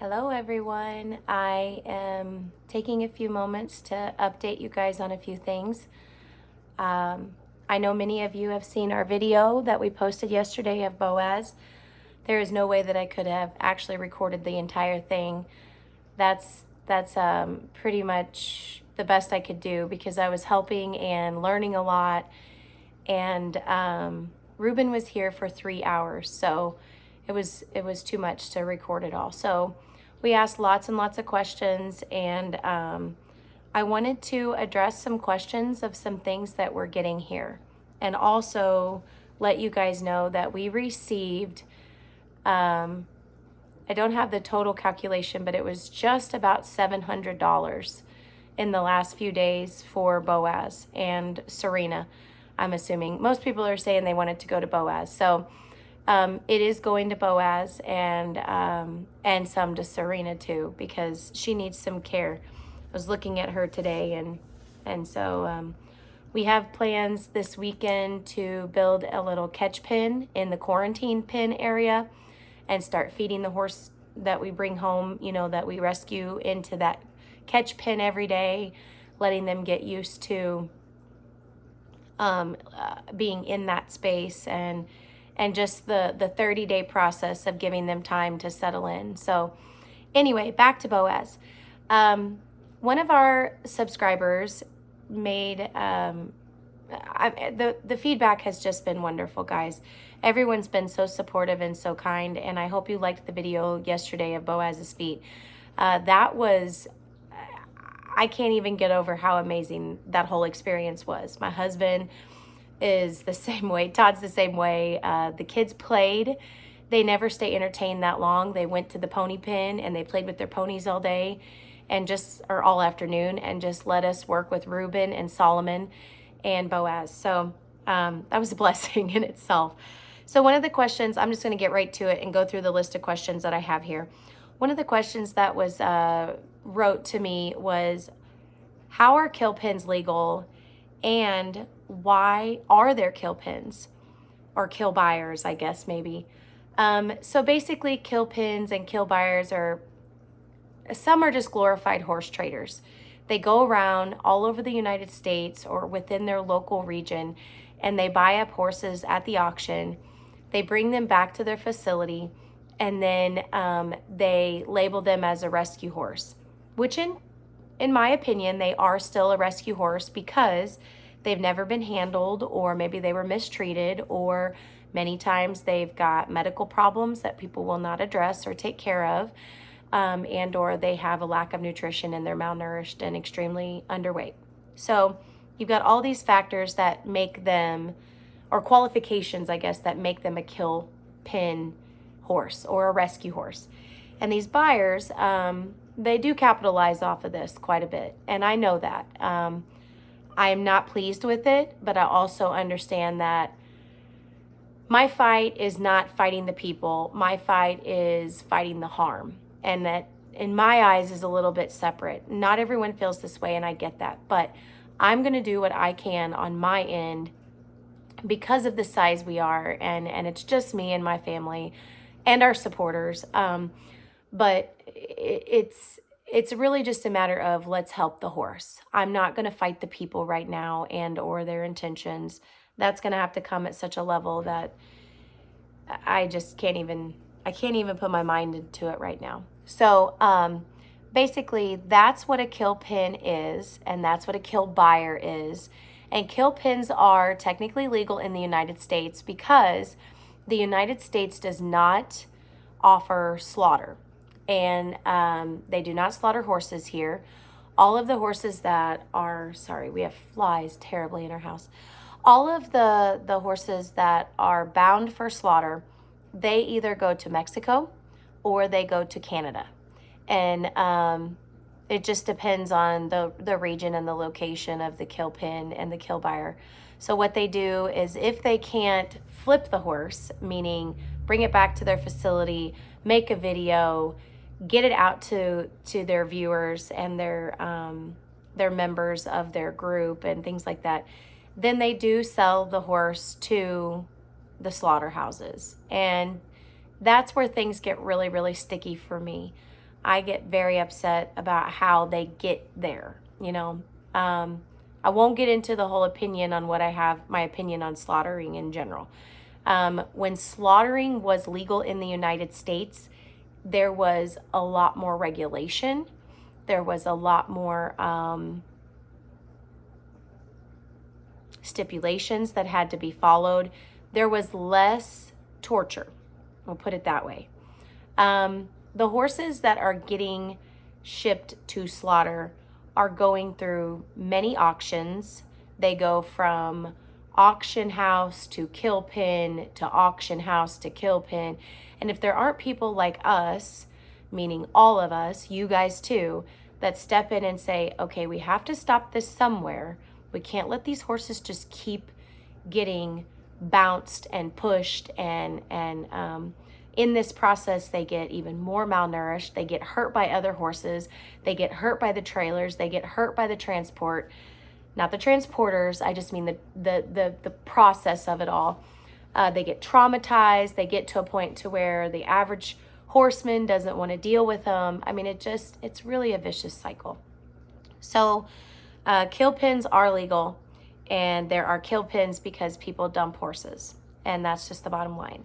Hello everyone. I am taking a few moments to update you guys on a few things. I know many of you have seen our video that we posted yesterday of Boaz. There is no way that I could have actually recorded the entire thing. That's pretty much the best I could do because I was helping and learning a lot. And Reuben was here for 3 hours, so it was too much to record it all. So we asked lots and lots of questions, and I wanted to address some questions of some things that we're getting here, and also let you guys know that we received. I don't have the total calculation, but it was just about $700 in the last few days for Boaz and Serena. I'm assuming most people are saying they want it to go to Boaz, so it is going to Boaz and some to Serena too because she needs some care. I was looking at her today, and so we have plans this weekend to build a little catch pen in the quarantine pen area and start feeding the horse that we bring home, that we rescue into that catch pen every day, letting them get used to being in that space and just the 30-day process of giving them time to settle in. So anyway, back to Boaz. One of our subscribers made the feedback has just been wonderful, guys. Everyone's been so supportive and so kind, and I hope you liked the video yesterday of Boaz's feet. That was, I can't even get over how amazing that whole experience was. My husband is the same way. Todd's the same way. The kids played. They never stay entertained that long. They went to the pony pen and they played with their ponies all day or all afternoon, and just let us work with Reuben and Solomon and Boaz. So that was a blessing in itself. So one of the questions, I'm just going to get right to it and go through the list of questions that I have here. One of the questions that was wrote to me was, how are kill pens legal, and why are there kill pens, or kill buyers, I guess maybe. So basically, kill pens and kill buyers some are just glorified horse traders. They go around all over the United States or within their local region, and they buy up horses at the auction. They bring them back to their facility, and then they label them as a rescue horse, which in my opinion, they are still a rescue horse because they've never been handled, or maybe they were mistreated, or many times they've got medical problems that people will not address or take care of, and or they have a lack of nutrition and they're malnourished and extremely underweight. So you've got all these factors that make them, or qualifications, I guess, that make them a kill pen horse or a rescue horse. And these buyers, they do capitalize off of this quite a bit. And I know that. I am not pleased with it, but I also understand that my fight is not fighting the people. My fight is fighting the harm. And that, in my eyes, is a little bit separate. Not everyone feels this way, and I get that. But I'm going to do what I can on my end because of the size we are, and it's just me and my family and our supporters. But it's really just a matter of, let's help the horse. I'm not going to fight the people right now and or their intentions. That's going to have to come at such a level that I just can't even put my mind into it right now. So basically, that's what a kill pen is, and that's what a kill buyer is. And kill pens are technically legal in the United States because the United States does not offer slaughter. And they do not slaughter horses here. All of the horses that are, sorry, we have flies terribly in our house. All of the horses that are bound for slaughter, they either go to Mexico or they go to Canada. And it just depends on the region and the location of the kill pen and the kill buyer. So what they do is, if they can't flip the horse, meaning bring it back to their facility, make a video, get it out to their viewers and their members of their group and things like that, then they do sell the horse to the slaughterhouses. And that's where things get really, really sticky for me. I get very upset about how they get there, you know. I won't get into the whole opinion on what I have, my opinion on slaughtering in general. When slaughtering was legal in the United States, there was a lot more regulation. There was a lot more stipulations that had to be followed. There was less torture. We'll put it that way. The horses that are getting shipped to slaughter are going through many auctions. They go from auction house to kill pen to auction house to kill pen. And if there aren't people like us, meaning all of us, you guys too, that step in and say, okay, we have to stop this somewhere. We can't let these horses just keep getting bounced and pushed, and in this process they get even more malnourished. They get hurt by other horses. They get hurt by the trailers. They get hurt by the transport. Not the transporters, I just mean the process of it all. They get traumatized. They get to a point to where the average horseman doesn't want to deal with them. I mean, it's really a vicious cycle. So kill pens are legal, and there are kill pens because people dump horses, and that's just the bottom line.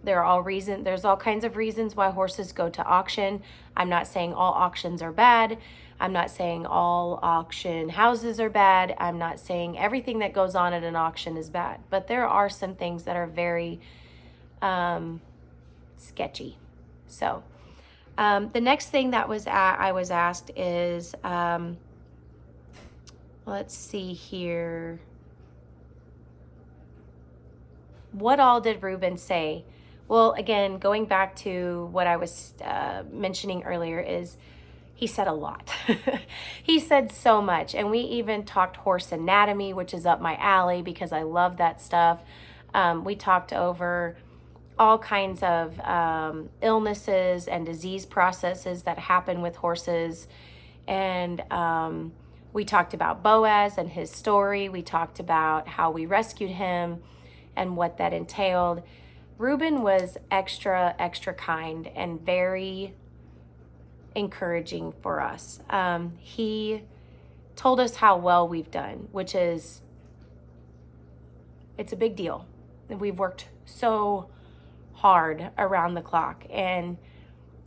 There's all kinds of reasons why horses go to auction. I'm not saying all auctions are bad. I'm not saying all auction houses are bad. I'm not saying everything that goes on at an auction is bad, but there are some things that are very sketchy. So the next thing that I was asked is, let's see here. What all did Reuben say? Well, again, going back to what I was mentioning earlier, is he said a lot. He said so much. And we even talked horse anatomy, which is up my alley because I love that stuff. We talked over all kinds of illnesses and disease processes that happen with horses. And we talked about Boaz and his story. We talked about how we rescued him and what that entailed. Reuben was extra kind and very encouraging for us. He told us how well we've done, which is, it's a big deal. We've worked so hard around the clock, and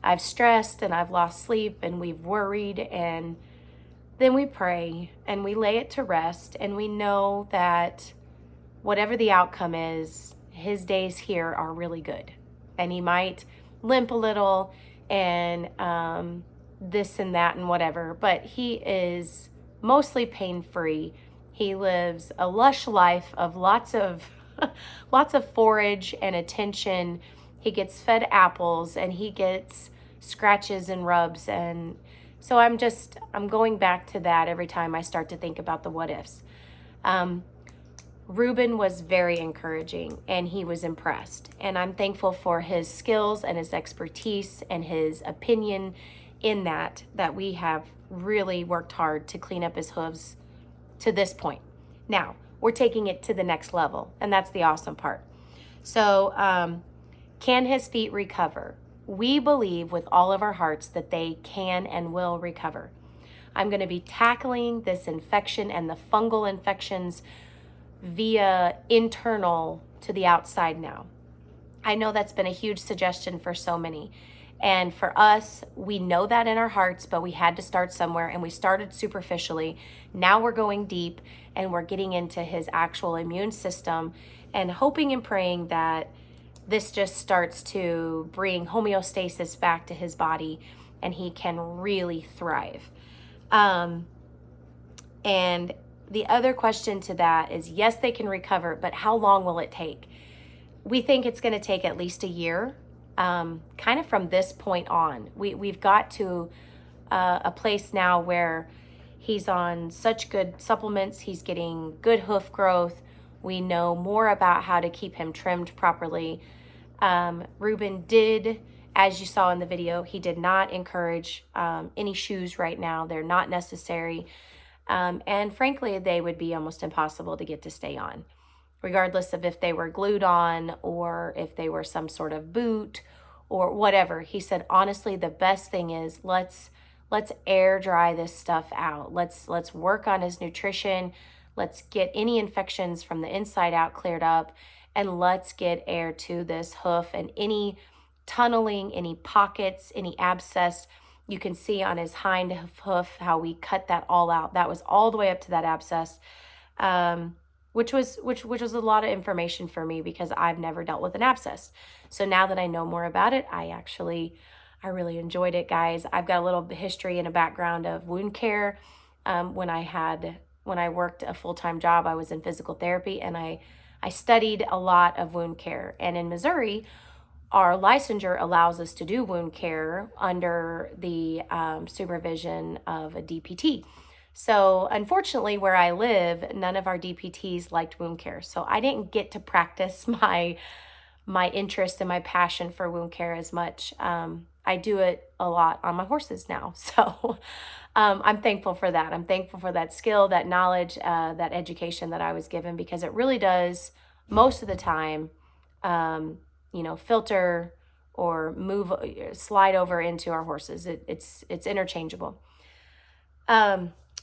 I've stressed and I've lost sleep and we've worried, and then we pray and we lay it to rest, and we know that whatever the outcome is, his days here are really good. And he might limp a little and this and that and whatever, but he is mostly pain-free. He lives a lush life of lots of lots of forage and attention. He gets fed apples and he gets scratches and rubs. And so I'm going back to that every time I start to think about the what ifs. Reuben was very encouraging and he was impressed. And I'm thankful for his skills and his expertise and his opinion in that we have really worked hard to clean up his hooves to this point. Now, we're taking it to the next level, and that's the awesome part. So, can his feet recover? We believe with all of our hearts that they can and will recover. I'm going to be tackling this infection and the fungal infections via internal to the outside now. I know that's been a huge suggestion for so many. And for us, we know that in our hearts, but we had to start somewhere, and we started superficially. Now we're going deep and we're getting into his actual immune system and hoping and praying that this just starts to bring homeostasis back to his body and he can really thrive. And the other question to that is, yes, they can recover, but how long will it take? We think it's going to take at least a year. Kind of from this point on, we've got to a place now where he's on such good supplements. He's getting good hoof growth. We know more about how to keep him trimmed properly. Reuben did, as you saw in the video, he did not encourage any shoes right now. They're not necessary. And frankly, they would be almost impossible to get to stay on, regardless of if they were glued on or if they were some sort of boot or whatever. He said, honestly, the best thing is let's air dry this stuff out. Let's work on his nutrition. Let's get any infections from the inside out cleared up, and let's get air to this hoof, and any tunneling, any pockets, any abscess. You can see on his hind hoof how we cut that all out. That was all the way up to that abscess. Which was a lot of information for me because I've never dealt with an abscess. So now that I know more about it, I really enjoyed it, guys. I've got a little history and a background of wound care. When I worked a full-time job, I was in physical therapy, and I studied a lot of wound care. And in Missouri, our licensure allows us to do wound care under the supervision of a DPT. So unfortunately, where I live, none of our DPTs liked wound care. So I didn't get to practice my interest and my passion for wound care as much. I do it a lot on my horses now. So I'm thankful for that. I'm thankful for that skill, that knowledge, that education that I was given, because it really does most of the time, filter or slide over into our horses. It's interchangeable.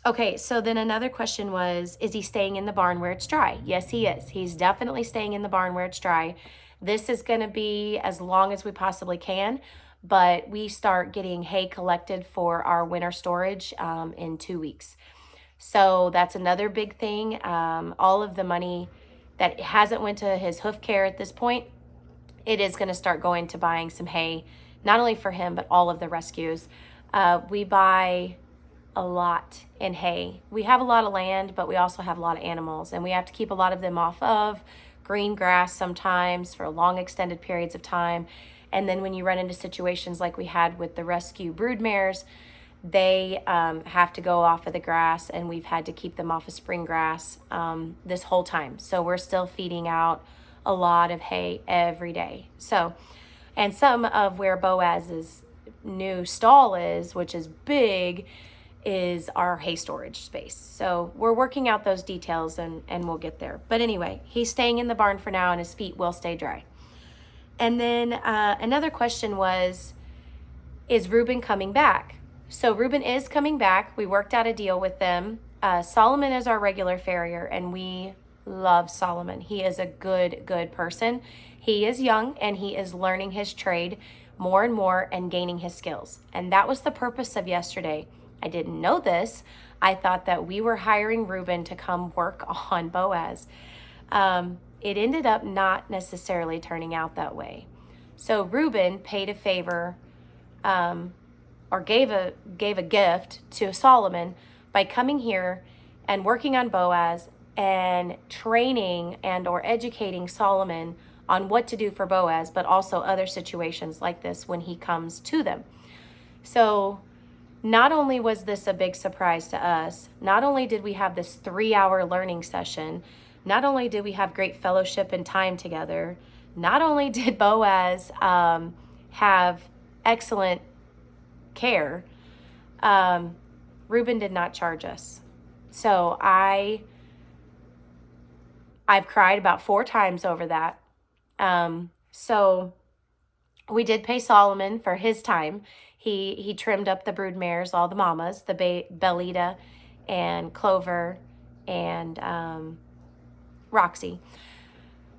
Okay, so then another question was, is he staying in the barn where it's dry? Yes, he is. He's definitely staying in the barn where it's dry. This is going to be as long as we possibly can, but we start getting hay collected for our winter storage in 2 weeks. So that's another big thing. All of the money that hasn't went to his hoof care at this point, it is going to start going to buying some hay, not only for him, but all of the rescues. We buy a lot in hay. We have a lot of land, but we also have a lot of animals, and we have to keep a lot of them off of green grass sometimes for long extended periods of time. And then when you run into situations like we had with the rescue brood mares, they have to go off of the grass, and we've had to keep them off of spring grass this whole time. So we're still feeding out a lot of hay every day. So, and some of where Boaz's new stall is, which is big, is our hay storage space. So we're working out those details, and we'll get there. But anyway, he's staying in the barn for now, and his feet will stay dry. And then another question was, is Reuben coming back? So Reuben is coming back. We worked out a deal with them. Solomon is our regular farrier, and we love Solomon. He is a good person. He is young, and he is learning his trade more and more and gaining his skills. And that was the purpose of yesterday. I didn't know this. I thought that we were hiring Reuben to come work on Boaz. It ended up not necessarily turning out that way. So Reuben paid a favor, or gave a gift to Solomon by coming here and working on Boaz and training and or educating Solomon on what to do for Boaz, but also other situations like this when he comes to them. So not only was this a big surprise to us, not only did we have this 3-hour learning session, not only did we have great fellowship and time together, not only did Boaz have excellent care, Reuben did not charge us. So I've cried about 4 times over that. So we did pay Solomon for his time. He trimmed up the brood mares, all the mamas, the Bellita and Clover and Roxy.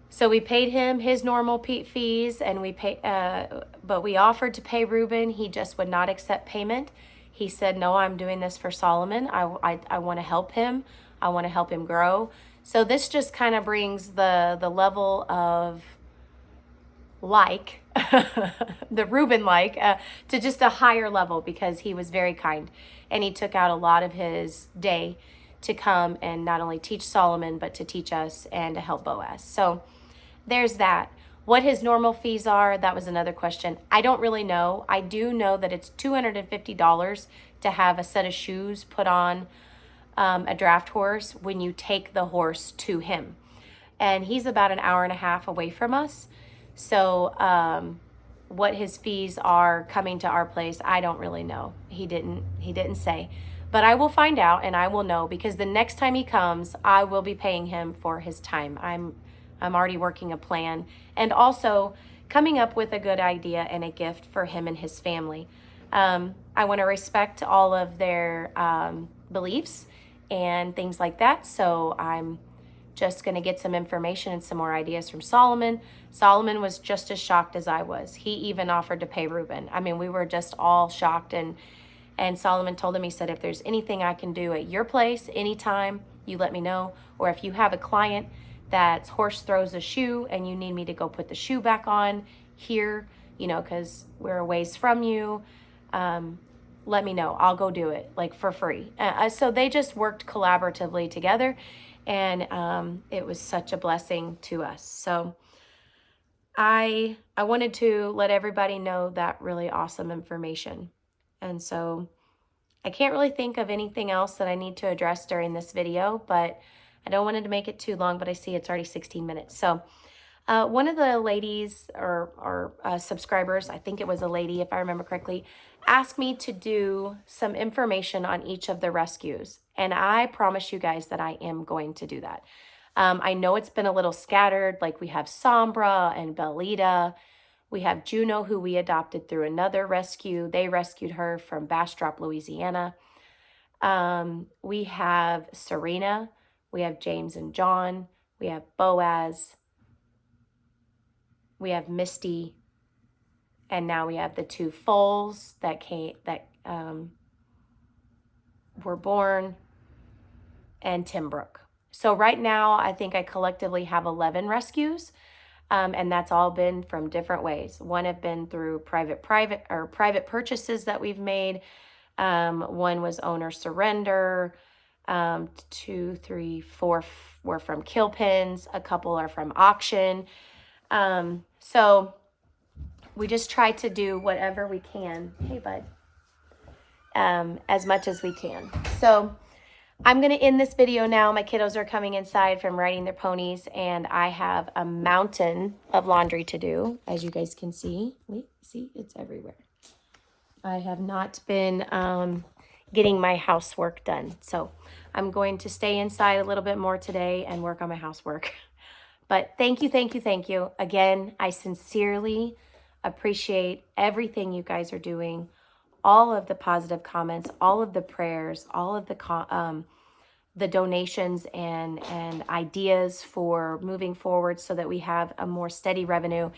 So we paid him his normal fees, and but we offered to pay Reuben. He just would not accept payment. He said, "No, I'm doing this for Solomon. I want to help him. I want to help him grow." So this just kind of brings the level of the Reuben to just a higher level, because he was very kind, and he took out a lot of his day to come and not only teach Solomon, but to teach us and to help Boaz. So there's that. What his normal fees are, that was another question. I don't really know. I do know that it's $250 to have a set of shoes put on a draft horse when you take the horse to him. And he's about an hour and a half away from us. So what his fees are coming to our place, I don't really know. He didn't say. But I will find out, and I will know, because the next time he comes, I will be paying him for his time. I'm already working a plan. And also, coming up with a good idea and a gift for him and his family. I want to respect all of their beliefs and things like that. So I'm just going to get some information and some more ideas from Solomon. Solomon was just as shocked as I was. He even offered to pay Reuben. I mean, we were just all shocked. And Solomon told him, he said, if there's anything I can do at your place anytime, you let me know. Or if you have a client that's horse throws a shoe and you need me to go put the shoe back on here, you know, because we're a ways from you, let me know. I'll go do it, like, for free. So they just worked collaboratively together, and it was such a blessing to us. So I wanted to let everybody know that really awesome information. And so I can't really think of anything else that I need to address during this video, but I don't want it to make it too long, but I see it's already 16 minutes. So one of the ladies or subscribers, I think it was a lady, if I remember correctly, asked me to do some information on each of the rescues. And I promise you guys that I am going to do that. I know it's been a little scattered, like we have Sombra and Belita. We have Juno, who we adopted through another rescue. They rescued her from Bastrop, Louisiana. We have Serena. We have James and John. We have Boaz. We have Misty. And now we have the two foals that were born, and Timbrook. So right now, I think I collectively have 11 rescues. And that's all been from different ways. One have been through private purchases that we've made. One was owner surrender. 2, 3, 4 were from kill pins. A couple are from auction. So we just try to do whatever we can. Hey, bud. As much as we can. So I'm going to end this video now. My kiddos are coming inside from riding their ponies, and I have a mountain of laundry to do, as you guys can see. Wait, see, it's everywhere. I have not been getting my housework done. So I'm going to stay inside a little bit more today and work on my housework. But thank you, thank you, thank you. Again, I sincerely appreciate everything you guys are doing, all of the positive comments, all of the prayers, all of the donations and ideas for moving forward so that we have a more steady revenue.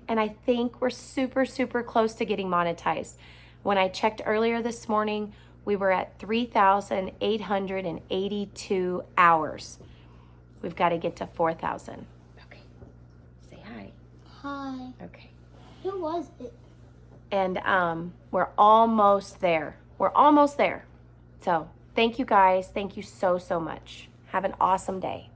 And I think we're super, super close to getting monetized. When I checked earlier this morning, we were at 3,882 hours. We've got to get to 4,000. Okay. Say hi. Hi. Okay. Who was it? And we're almost there. We're almost there. So thank you guys. Thank you so, so much. Have an awesome day.